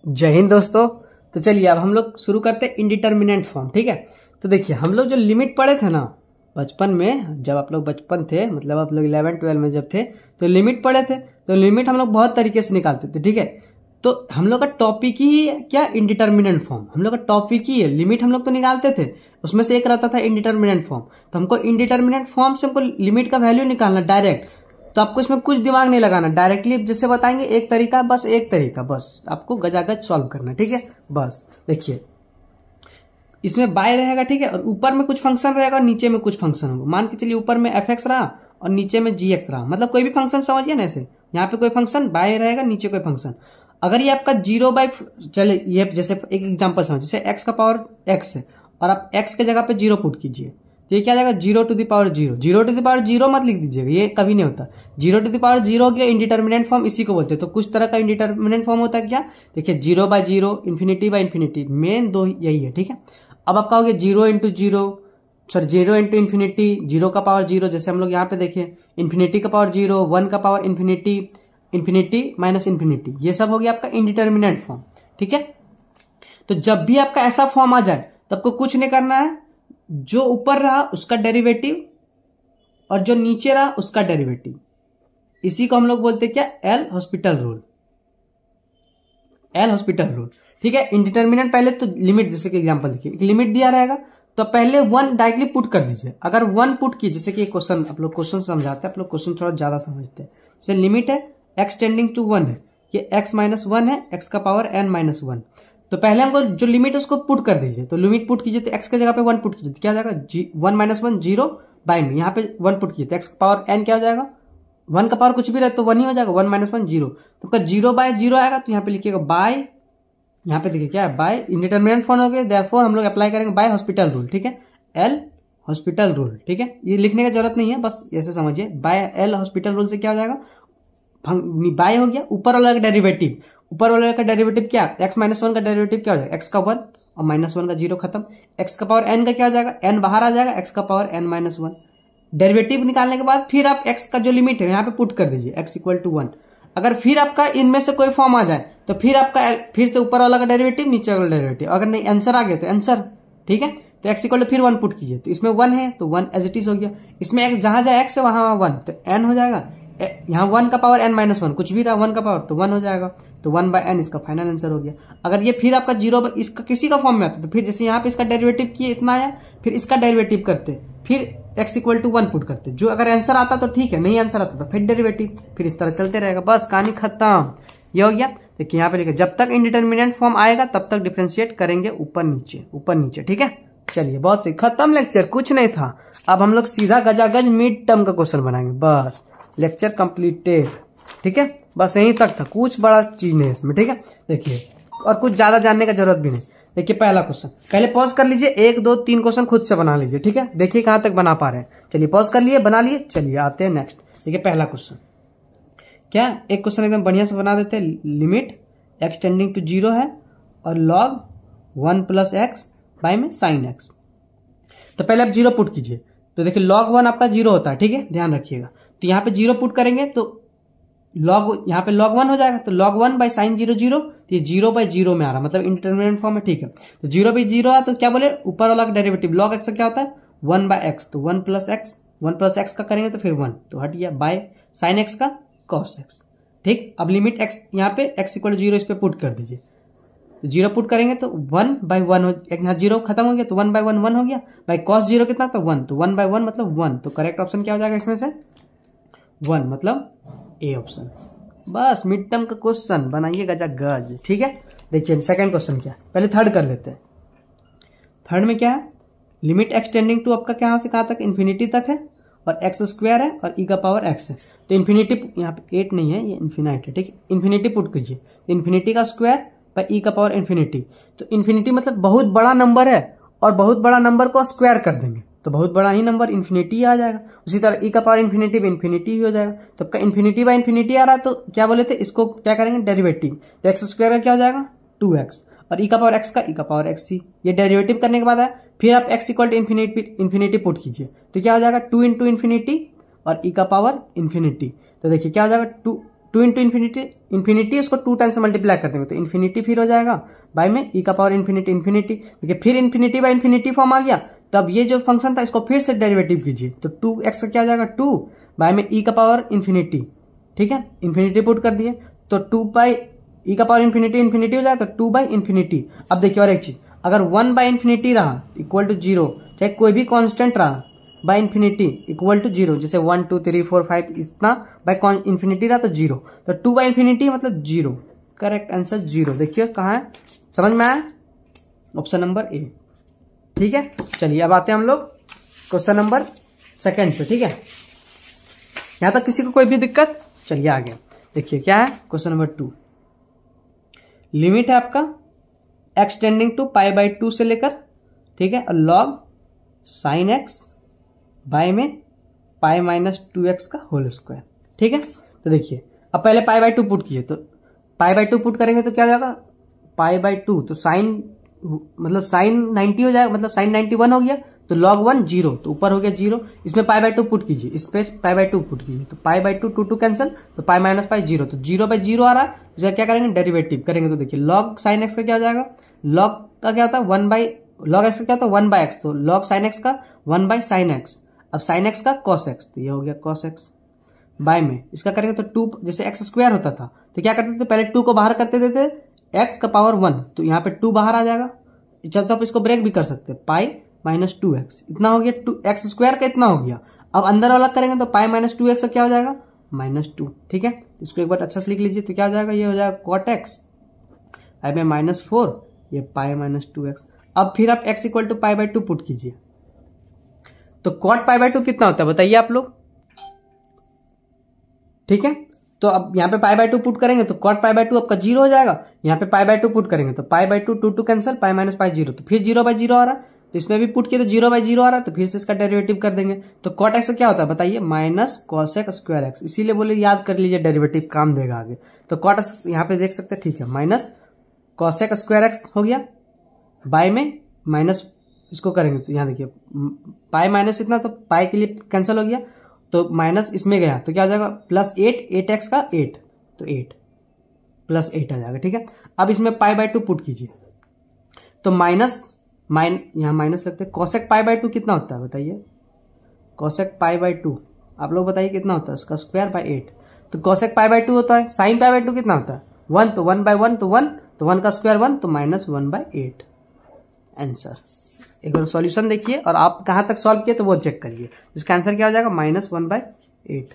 जय हिंद दोस्तों। तो चलिए अब हम लोग शुरू करते हैं इनडिटर्मिनेंट फॉर्म। ठीक है, तो देखिए हम लोग जो लिमिट पढ़े थे ना बचपन में, जब आप लोग बचपन थे मतलब आप लोग 11-12 में जब थे तो लिमिट पढ़े थे। तो लिमिट हम लोग बहुत तरीके से निकालते थे। ठीक है, तो हम लोग का टॉपिक ही है क्या, इनडिटर्मिनेंट फॉर्म। हम लोग का टॉपिक ही है लिमिट। हम लोग तो निकालते थे, उसमें से एक रहता था इनडिटर्मिनेंट फॉर्म। तो हमको इनडिटर्मिनेंट फॉर्म से हमको लिमिट का वैल्यू निकालना डायरेक्ट। तो आपको इसमें कुछ दिमाग नहीं लगाना, डायरेक्टली जैसे बताएंगे एक तरीका, बस एक तरीका, बस आपको गजागज सॉल्व करना। ठीक है, बस देखिए इसमें बाय रहेगा। ठीक है, और ऊपर में कुछ फंक्शन रहेगा और नीचे में कुछ फंक्शन होगा। मान के चलिए ऊपर में fx रहा और नीचे में gx रहा, मतलब कोई भी फंक्शन समझिए ना। ऐसे यहाँ पे कोई फंक्शन बाय रहेगा, नीचे कोई फंक्शन। अगर ये आपका 0/, चले ये जैसे एक एग्जांपल समझ, जैसे x का पावर x है और आप x के जगह पे 0 पुट कीजिए तो ये क्या आ जाएगा 0/0। 0/0 मत लिख दीजिएगा, ये कभी नहीं होता। 0/0 हो गया इनडिटर्मिनेंट फॉर्म, इसी को बोलते हैं। तो कुछ तरह का इनडिटर्मिनेंट फॉर्म होता है क्या, देखिए 0/0, ∞/∞, मेन दो यही है। ठीक है, अब आप कहोगे 0 × 0, सॉरी 0 × इन्फिनिटी, 0 का पावर 0, जैसे हम लोग यहाँ पे देखिए इन्फिनिटी का पावर 0, 1 का पावर इन्फिनिटी, ∞/∞, ये सब हो गया आपका इनडिटर्मिनेंट फॉर्म। ठीक है, तो जब भी आपका ऐसा फॉर्म आ जाए तो आपको कुछ नहीं करना है, जो ऊपर रहा उसका डेरिवेटिव और जो नीचे रहा उसका डेरिवेटिव, इसी को हम लोग बोलते हैं क्या, L hospital rule. L hospital rule. ठीक है, इनडिटर्मिनेंट पहले तो लिमिट, जैसे कि एग्जांपल देखिए लिमिट दिया रहेगा तो पहले 1 डायरेक्टली पुट कर दीजिए। अगर 1 पुट किए, जैसे कि क्वेश्चन आप लोग क्वेश्चन समझाते हैं, आप लोग क्वेश्चन थोड़ा ज्यादा समझते हैं। जैसे लिमिट है x टेंडिंग टू 1 है, ये x - 1 है, x का पावर n - 1। तो पहले हमको जो लिमिट उसको पुट कर दीजिए। तो लिमिट पुट कीजिए तो x के जगह पे 1 पुट कीजिए तो क्या हो जाएगा 1 - 1 0 बाय में, यहाँ पे 1 पुट कीजिए तो x का पावर n क्या हो जाएगा, 1 का पावर कुछ भी रहे तो 1 ही हो जाएगा, 1 - 1 0। तो आपका 0/0 आएगा, तो यहाँ पे लिखिएगा बाय, यहाँ पे देखिए क्या है बाय, इनडिटर्मिनेंट फॉर्म हो गया, देयरफॉर हम लोग अप्लाई करेंगे बाय हॉस्पिटल रूल। ठीक है, एल हॉस्पिटल रूल। ठीक है, ये लिखने की जरूरत नहीं है, बस ऐसे समझिए बाय एल हॉस्पिटल रूल से क्या हो जाएगा, बाय हो गया, ऊपर वाला का डेरिवेटिव, ऊपर वाले का डेरिवेटिव क्या, x - 1 का डेरिवेटिव क्या हो जाएगा, x का 1 और -1 का 0 खत्म। x का पावर n का क्या हो जाएगा, n बाहर आ जाएगा, x का पावर n - 1। डेरिवेटिव निकालने के बाद फिर आप x का जो लिमिट है यहाँ पे पुट कर दीजिए, x = 1। अगर फिर आपका इनमें से कोई फॉर्म आ जाए तो फिर आपका फिर से ऊपर वाला का डेरिवेटिव, नीचे वाला डेरिवेटिव। अगर नहीं आंसर आ गया तो आंसर। ठीक है, तो x = फिर 1 पुट कीजिए, तो इसमें 1 है तो 1 एज इट इज हो गया। इसमें जहां जाए x है वहां 1, तो n हो जाएगा। यहाँ 1 का पावर n - 1, कुछ भी रहा 1 का पावर तो 1 हो जाएगा, तो 1/n इसका फाइनल आंसर हो गया। अगर ये फिर आपका 0 इसका किसी का फॉर्म में आता तो फिर जैसे यहाँ पे इसका डेरिवेटिव किए इतना आया, फिर इसका डेरिवेटिव करते, फिर x = 1 पुट करते। जो अगर आंसर आता तो ठीक है, नहीं आंसर आता तो फिर डेरिवेटिव, फिर इस तरह चलते रहेगा, बस कहानी खत्म। ये हो गया। देखिए यहाँ पे लिखा जब तक इनडिटर्मिनेंट फॉर्म आएगा तब तक डिफरेंशिएट करेंगे ऊपर नीचे, ऊपर नीचे। ठीक है, चलिए बहुत सही, खत्म लेक्चर, कुछ नहीं था। अब हम लोग सीधा गजागज मिड टर्म का क्वेश्चन बनाएंगे, बस लेक्चर कंप्लीटेड। ठीक है, बस यहीं तक था, कुछ बड़ा चीज नहीं इसमें। ठीक है, देखिए और कुछ ज्यादा जानने का जरूरत भी नहीं। देखिए पहला क्वेश्चन, पहले पॉज कर लीजिए, 1 2 3 क्वेश्चन खुद से बना लीजिए। ठीक है, देखिए कहां तक बना पा रहे हैं। चलिए पॉज कर लिए, बना लिए, चलिए आते हैं नेक्स्ट। देखिए पहला क्वेश्चन क्या, एक क्वेश्चन एकदम बढ़िया से बना देते हैं। लिमिट x टेंडिंग टू 0 है और log 1 + x बाय में sin x। तो पहले आप 0 पुट कीजिए, तो देखिए log 1 आपका 0 होता है। ठीक है, ध्यान रखिएगा। तो यहाँ पे 0 पुट करेंगे तो यहाँ पे log 1 हो जाएगा, तो log 1/sin 0 0, तो ये 0/0 में आ रहा, मतलब इंडिटर्मिनेंट फॉर्म है। ठीक है, तो 0/0 आ तो क्या बोले, ऊपर वाला डेरिवेटिव log x का क्या होता है 1/x, तो 1 + x, 1 + x का करेंगे तो फिर 1, तो हट गया, बाय sin x का cos x। ठीक, अब लिमिट x यहाँ पे x = 0 इस पे पुट कर दीजिए, तो 0 पुट करेंगे तो 1/1 हो, यहाँ 0 खत्म हो गया तो 1/1 1 हो गया, बाय cos 0 कितना था 1, तो 1/1 मतलब 1। तो करेक्ट ऑप्शन क्या हो जाएगा इसमें से 1, मतलब ए ऑप्शन। बस मिड टर्म का क्वेश्चन बनाइए गज। ठीक है, देखिए सेकंड क्वेश्चन क्या है, पहले थर्ड कर लेते हैं। थर्ड में क्या है, लिमिट x टेंडिंग टू आपका कहां से कहां तक, इन्फिनिटी तक है और x² है और e का पावर x है। तो इन्फिनिटी यहाँ पे 8 नहीं है, ये इन्फिनाइट है। ठीक है, इन्फिनिटी पुट कीजिए, इन्फिनिटी का स्क्वायर बाय e का पावर इन्फिनिटी। तो इन्फिनिटी मतलब बहुत बड़ा नंबर है और बहुत बड़ा नंबर को स्क्वायर कर देंगे तो बहुत बड़ा ही नंबर इन्फिनिटी आ जाएगा। उसी तरह e का पावर इन्फिनिटी भी इन्फिनिटी ही हो जाएगा। तो आपका इन्फिनिटी आ रहा है तो क्या बोले थे, इसको क्या करेंगे डेरिवेटिव, तो x² का क्या हो जाएगा 2x और e का पावर x का e का पावर x। ये डेरिवेटिव करने के बाद है, फिर आप x = इन्फिनिटी पुट कीजिए तो क्या हो जाएगा 2 × इन्फिनिटी और e का पावर इन्फिनिटी। तो देखिए क्या हो जाएगा टू इंटू इन्फिनिटी, इन्फिनिटी इसको 2 टाइम्स से मल्टीप्लाई कर देंगे तो इन्फिनिटी फिर हो जाएगा बाय में ई का पावर इन्फिनिटी इन्फिनिटी। देखिए फिर इन्फिनिटी बाय इन्फिनिटी फॉर्म आ गया। तब ये जो फंक्शन था इसको फिर से डेरिवेटिव कीजिए तो 2x का क्या हो जाएगा 2 बाय में ई का पावर इन्फिनिटी। ठीक है, इन्फिनिटी पुट कर दिए तो 2 बाई ई का पावर इन्फिनिटी इन्फिनिटी हो जाए तो 2 बाई इन्फिनिटी। अब देखिए और एक चीज, अगर 1 बाई इन्फिनिटी रहा इक्वल टू 0, चाहे कोई भी कांस्टेंट रहा बाय इन्फिनिटी इक्वल टू 0, जैसे 1 2 3 4 5 इतना बाय इन्फिनिटी रहा तो 0, तो 2 बाई इन्फिनिटी मतलब 0। Correct answer 0। देखिए कहाँ है, समझ में आया, ऑप्शन नंबर ए। ठीक है, चलिए अब आते हैं हम लोग क्वेश्चन नंबर 2 पे। ठीक है, यहां तक किसी को कोई भी दिक्कत? चलिए आगे देखिए क्या है क्वेश्चन नंबर 2। लिमिट है आपका x tending to pi by 2 से लेकर, ठीक है, लॉग साइन x बाय में पाई माइनस 2x का होल स्क्वायर। ठीक है, तो देखिए अब पहले पाई बाई 2 पुट किए तो पाई बाई 2 पुट करेंगे तो क्या हो जाएगा पाई बाई 2, तो साइन मतलब साइन 90 हो जाएगा, मतलब साइन 91 हो गया तो लॉग 1 0, तो ऊपर हो गया 0। इसमें पाई बाई 2 पुट कीजिए, इस पे पाई बाई 2 पुट कीजिए तो पाई बाई 2 2 कैंसिल, तो पाई माइनस पाई 0, तो 0 बाई 0 आ रहा है। तो क्या करेंगे डेरिवेटिव करेंगे तो देखिए लॉग साइन एक्स का क्या हो जाएगा, लॉग का क्या होता है 1 बाई लॉग एक्स का क्या होता है 1 बाई एक्स, तो लॉग साइन एक्स का 1 बाई साइन एक्स। अब साइन एक्स का कॉस एक्स, तो ये हो गया कॉस एक्स बाय में इसका करेंगे तो 2, जैसे एक्स स्क्वायर होता था तो क्या करते थे पहले 2 को बाहर करते देते एक्स का पावर 1, तो यहाँ पे 2 बाहर आ जाएगा। जब आप इसको ब्रेक भी कर सकते हैं, पाई माइनस 2x इतना हो गया, 2 एक्स स्क्वायर का इतना हो गया। अब अंदर वाला करेंगे तो पाई माइनस 2x का क्या हो जाएगा -2। ठीक है, इसको एक बार अच्छा से लिख लीजिए तो क्या हो जाएगा, ये हो जाएगा कॉट एक्स पाई में -4, ये पाई माइनस 2x। अब फिर आप x equal to pi by 2 put कीजिए तो कॉट पाई बाई 2 कितना होता है बताइए आप लोग। ठीक है, तो अब यहाँ पे पाई बाई 2 पुट करेंगे तो कॉट पाई बाई 2 आपका 0 हो जाएगा। यहाँ पे पाई बाई 2 पुट करेंगे तो पाई by 2 2 cancel, pi minus pi 0, तो फिर 0 बाई 0 आ रहा है, तो इसमें भी पुट किए तो 0 बाई 0 आ रहा है, तो फिर से इसका डेरिवेटिव कर देंगे तो कॉट एक्स क्या होता है बताइए minus cos x square x. इसीलिए बोले याद कर लीजिए डेरिवेटिव काम देगा आगे। तो कॉट एक्स यहाँ पे देख सकते हैं, ठीक है, minus cos x square x हो गया बाय में माइनस इसको करेंगे तो यहाँ देखिए पाई माइनस इतना, तो पाई के लिए कैंसिल हो गया तो माइनस इसमें गया तो क्या हो जाएगा +8, 8x का 8, तो 8 +8 आ जाएगा। ठीक है, अब इसमें पाई बाई 2 पुट कीजिए तो यहाँ माइनस रखते हैं। कॉसेक पाई बाई 2 कितना होता है बताइए, कॉसेक पाई बाई 2 आप लोग बताइए कितना होता है, उसका स्क्वायर बाई 8, तो कॉसेक पाई बाई 2 होता है। साइन पाई बाई 2 कितना होता है 1, तो 1 बाई 1 तो 1, तो 1 का स्क्वायर 1, तो -1 बाई 8 आंसर। एक बार सॉल्यूशन देखिए और आप कहां तक सॉल्व किए तो वो चेक करिए, इसका आंसर क्या हो जाएगा -1 बाई 8।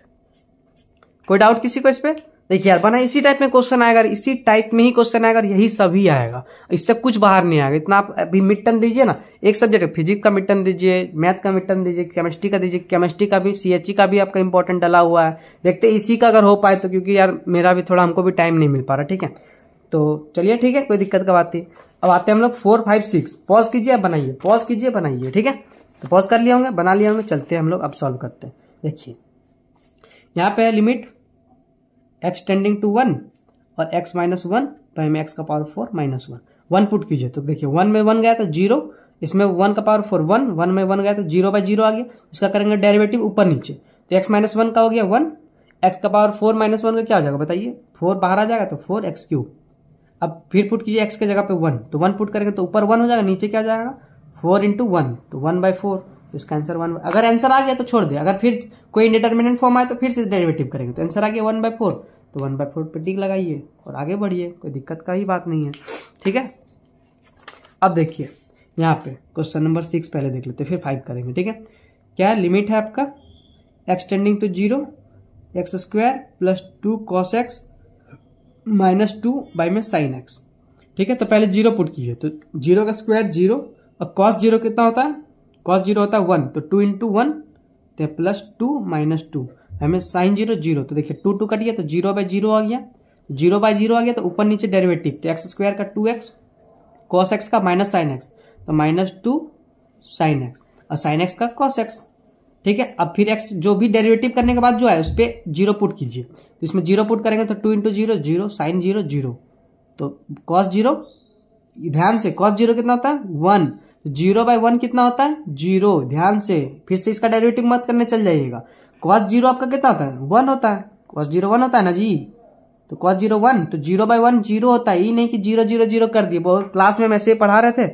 कोई डाउट किसी को इस पे? देखिए यार बना इसी टाइप में क्वेश्चन आएगा, इसी टाइप में ही क्वेश्चन आएगा, यही सभी आएगा, इससे कुछ बाहर नहीं आएगा। इतना आप अभी मिड टर्म दीजिए ना, एक सब्जेक्ट फिजिक्स का मिड टर्म दीजिए, मैथ का मिड टर्म दीजिए, केमिस्ट्री का दीजिए, केमिस्ट्री का भी CHE का भी आपका इंपॉर्टेंट डला हुआ है। देखते इसी का अगर हो पाए तो, क्योंकि यार मेरा भी थोड़ा हमको भी टाइम नहीं मिल पा रहा। ठीक है, तो चलिए ठीक है, कोई दिक्कत का बात नहीं। अब आते हैं हम लोग 4 5 6, पॉज कीजिए बनाइए, पॉज कीजिए बनाइए। ठीक है, तो पॉज कर लिया होंगे, बना लिया होंगे, चलते हैं हम लोग अब सॉल्व करते हैं। देखिए यहाँ पे है लिमिट x टेंडिंग टू 1 और x माइनस 1 बाई में x का पावर 4 -1, 1 पुट कीजिए तो देखिए 1 में 1 गया तो 0, इसमें 1 का पावर 4 1, 1 में 1 गया तो 0 बाई 0 आ गया। इसका करेंगे डेरिवेटिव ऊपर नीचे, तो x माइनस 1 का हो गया 1, x का पावर 4 -1 का क्या हो जाएगा बताइए, 4 बाहर आ जाएगा तो 4x3। अब फिर पुट कीजिए x के जगह पे 1, तो 1 पुट करेंगे तो ऊपर 1 हो जाएगा, नीचे क्या जाएगा 4 × 1, तो 1/4, इसका आंसर 1। अगर आंसर आ गया तो छोड़ दे, अगर फिर कोई इंडिटरमिनेंट फॉर्म आए तो फिर से डेरिवेटिव करेंगे, तो आंसर आ गया 1/4, तो 1/4 पे टिक लगाइए और आगे बढ़िए, कोई दिक्कत का ही बात नहीं है। ठीक है, अब देखिए यहाँ पे क्वेश्चन नंबर 6 पहले देख लेते फिर 5 करेंगे। ठीक है, क्या लिमिट है आपका x tending to 0 x² + 2 cos x -2 by में sin x। ठीक है, तो पहले 0 पुट कीजिए तो 0 का स्क्वायर 0 और cos 0 कितना होता है, cos 0 होता है 1, तो 2 × 1 तो +2 -2 हमें sin 0 0, तो देखिए 2 कट गया तो 0 बाई 0 आ गया, 0 बाई 0 आ गया तो ऊपर नीचे डेरिवेटिव, तो x² का 2x cos x का माइनस sin x, तो -2 sin x और sin x का cos x। ठीक है, अब फिर x जो भी डेरिवेटिव करने के बाद जो है उस पर 0 पुट कीजिए, तो इसमें 0 पुट करेंगे तो 2 × 0 0 sin 0 0, तो cos 0, ध्यान से cos 0 कितना होता है 1, तो 0 बाई 1 कितना होता है 0, ध्यान से फिर से इसका डेरिवेटिव मत करने चल जाइएगा। cos 0 आपका कितना होता है 1 होता है, cos 0 1 होता है ना जी, तो cos 0 1, तो 0/1 0 होता है, ये नहीं कि 0 0 0 कर दिए। वो क्लास में हम ऐसे पढ़ा रहे थे,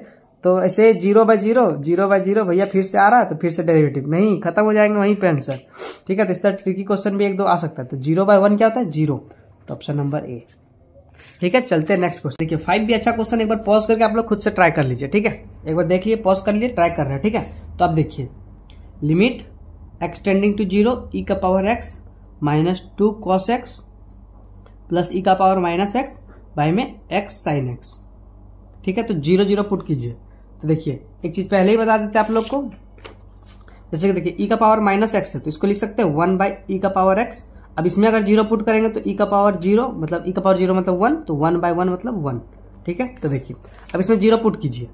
तो ऐसे 0/0 0/0 भैया फिर से आ रहा है तो फिर से डेरिवेटिव नहीं, खत्म हो जाएंगे वहीं पे आंसर। ठीक है, तो इस तरह ट्रिकी क्वेश्चन भी 1-2 आ सकता है। तो 0/1 क्या होता है? 0। तो ऑप्शन नंबर ए। ठीक है, चलते हैं नेक्स्ट क्वेश्चन। देखिए 5 भी अच्छा क्वेश्चन, एक बार पॉज करके आप लोग खुद से ट्राई कर लीजिए। ठीक है, एक बार देखिए, पॉज कर लिए, ट्राई कर रहे हैं। ठीक है, तो आप देखिए, limit extending to 0 e⁻x -2 cos x plus e⁻−x by में x sin x। ठीक है, तो 0 0 पुट कीजिए। तो देखिए एक चीज पहले ही बता देते हैं आप लोग को, जैसे कि देखिए e⁻−x है तो इसको लिख सकते हैं 1/e⁻x। अब इसमें अगर 0 पुट करेंगे तो e⁻0 मतलब e⁻0 मतलब 1, तो 1/1 मतलब 1। ठीक है, तो देखिए अब इसमें 0 पुट कीजिए,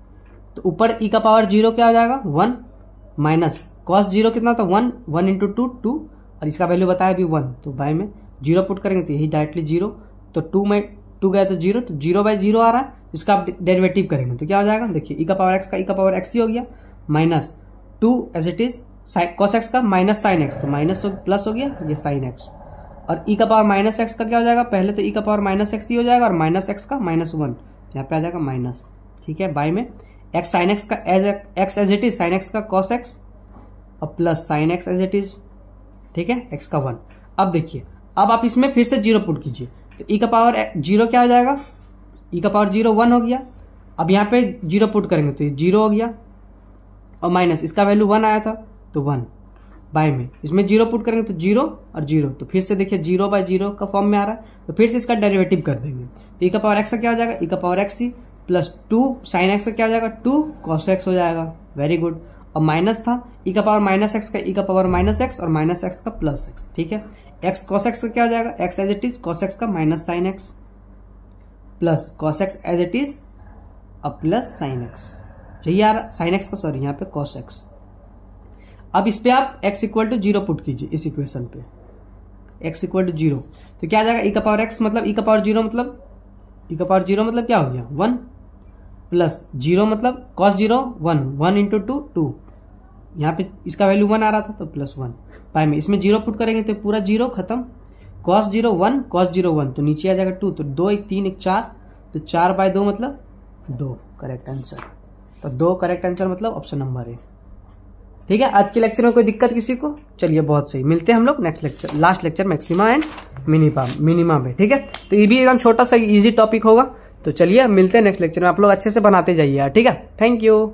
तो ऊपर e⁻0 क्या आ जाएगा? 1 माइनस cos 0 कितना था? 1, 1 इंटू 2 2, और इसका वैल्यू बताया अभी 1, तो बाय में 0 पुट करेंगे तो यही डायरेक्टली 0, तो 2 में 2 गया तो 0, तो 0/0 आ रहा है। इसका आप डेरिवेटिव करेंगे तो क्या हो जाएगा? देखिए e⁻x का e⁻x ही हो गया, minus 2 as it is cos x का माइनस sin x, तो माइनस प्लस हो गया ये sin x, और e⁻−x का क्या हो जाएगा? पहले तो e⁻−x ही हो जाएगा, और माइनस x का -1, यहाँ पे आ जाएगा माइनस। ठीक है, बाय में x sin x का as it is sin x का cos x और plus sin x as it is. ठीक है, x का 1। अब देखिए, अब आप इसमें फिर से 0 पुट कीजिए, तो e⁻0 क्या हो जाएगा? e⁻0 1 हो गया। अब यहाँ पे 0 पुट करेंगे तो ये 0 हो गया, और माइनस इसका वैल्यू 1 आया था तो 1 बाय में इसमें 0 पुट करेंगे तो 0 और 0, तो फिर से देखिए 0/0 का फॉर्म में आ रहा है, तो फिर से इसका डेरिवेटिव कर देंगे। तो e⁻x का क्या हो जाएगा? e⁻x ही प्लस 2 sin x का क्या हो जाएगा? 2 cos x हो जाएगा। Very good. और माइनस था e⁻−x का e⁻−x और माइनस x का प्लस x। ठीक है, x cos x का क्या हो जाएगा? x as it is cos x का minus sin x plus cos x as it is और प्लस sin x, यही आ रहा sin x का, सॉरी यहाँ पे cos x। अब इस पे आप x = 0 पुट कीजिए इस इक्वेशन पे, x = 0, तो क्या आ जाएगा? e⁻x मतलब e⁻0 मतलब क्या हो गया? 1 प्लस 0 मतलब cos 0 1, 1 इंटू 2 2, यहाँ पे इसका वैल्यू 1 आ रहा था तो प्लस 1 बाय में इसमें 0 पुट करेंगे तो पूरा 0 खत्म। cos 0 1 cos 0 1, तो नीचे आ जाएगा 2, तो 2 1 3 1 4, तो 4/2 मतलब 2 करेक्ट आंसर। तो 2 करेक्ट आंसर मतलब ऑप्शन नंबर ए। ठीक है, आज के लेक्चर में कोई दिक्कत किसी को? चलिए बहुत सही, मिलते हैं हम लोग next lecture, last lecture maxima and minima में। ठीक है, तो ये भी एकदम छोटा सा इजी टॉपिक होगा। तो चलिए मिलते हैं नेक्स्ट लेक्चर में, आप लोग अच्छे से बनाते जाइए यार। ठीक है, थैंक यू।